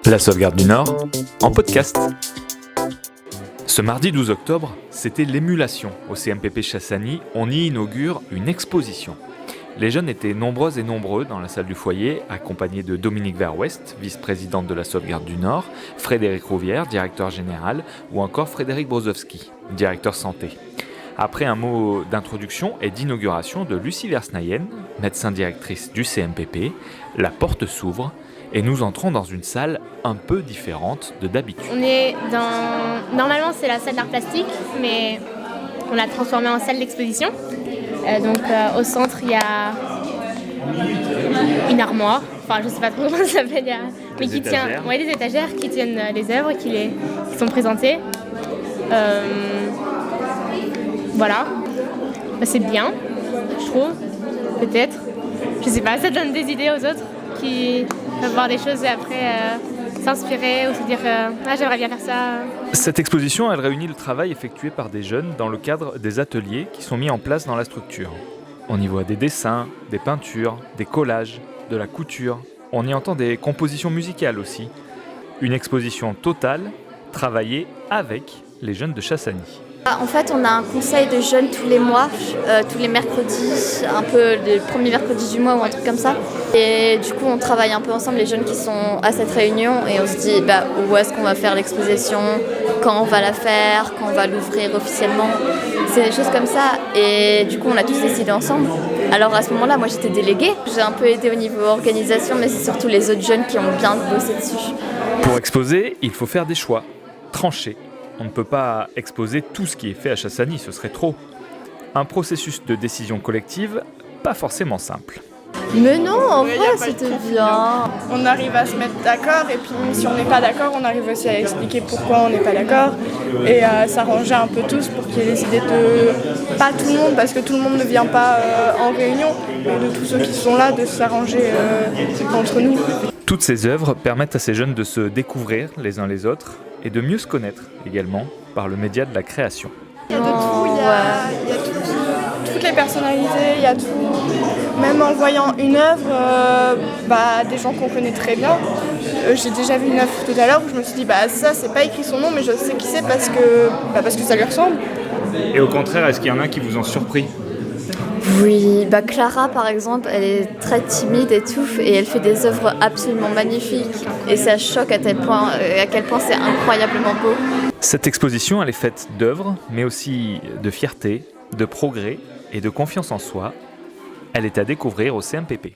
La Sauvegarde du Nord, en podcast. Ce mardi 12 octobre, c'était l'émulation. Au CMPP Chassagny, on y inaugure une exposition. Les jeunes étaient nombreuses et nombreux dans la salle du foyer, accompagnés de Dominique Verwest, vice-présidente de la Sauvegarde du Nord, Frédéric Rouvière, directeur général, ou encore Frédéric Brozowski, directeur santé. Après un mot d'introduction et d'inauguration de Lucie Versnayen, médecin directrice du CMPP, la porte s'ouvre et nous entrons dans une salle un peu différente de d'habitude. Normalement, c'est la salle d'art plastique, mais on l'a transformée en salle d'exposition. Au centre, il y a une armoire, enfin je sais pas trop comment ça s'appelle, mais qui tient des étagères qui tiennent les œuvres qui sont présentées. Voilà, c'est bien, je trouve, peut-être. Je sais pas, ça donne des idées aux autres qui peuvent voir des choses et après s'inspirer ou se dire j'aimerais bien faire ça. Cette exposition, elle réunit le travail effectué par des jeunes dans le cadre des ateliers qui sont mis en place dans la structure. On y voit des dessins, des peintures, des collages, de la couture. On y entend des compositions musicales aussi. Une exposition totale, travaillée avec les jeunes de Chassagny. En fait, on a un conseil de jeunes tous les mois, tous les mercredis, un peu le premier mercredi du mois ou un truc comme ça. Et du coup, on travaille un peu ensemble, les jeunes qui sont à cette réunion, et on se dit où est-ce qu'on va faire l'exposition, quand on va la faire, quand on va l'ouvrir officiellement. C'est des choses comme ça. Et du coup, on a tous décidé ensemble. Alors à ce moment-là, moi j'étais déléguée. J'ai un peu aidé au niveau organisation, mais c'est surtout les autres jeunes qui ont bien bossé dessus. Pour exposer, il faut faire des choix, trancher. On ne peut pas exposer tout ce qui est fait à Chassagny, ce serait trop. Un processus de décision collective, pas forcément simple. Mais non, en vrai, c'était bien. On arrive à se mettre d'accord et puis si on n'est pas d'accord, on arrive aussi à expliquer pourquoi on n'est pas d'accord et à s'arranger un peu tous pour qu'il y ait des idées de... Pas tout le monde, parce que tout le monde ne vient pas en réunion, mais de tous ceux qui sont là, de s'arranger entre nous. Toutes ces œuvres permettent à ces jeunes de se découvrir les uns les autres et de mieux se connaître également par le média de la création. Il y a de tout, il y a toutes les personnalités, il y a tout. Même en voyant une œuvre, des gens qu'on connaît très bien. J'ai déjà vu une œuvre tout à l'heure où je me suis dit ça c'est pas écrit son nom mais je sais qui c'est parce que ça lui ressemble. Et au contraire, est-ce qu'il y en a qui vous ont surpris ? Oui, Clara par exemple, elle est très timide et tout, et elle fait des œuvres absolument magnifiques. Et ça choque à quel point c'est incroyablement beau. Cette exposition, elle est faite d'œuvres, mais aussi de fierté, de progrès et de confiance en soi. Elle est à découvrir au CMPP.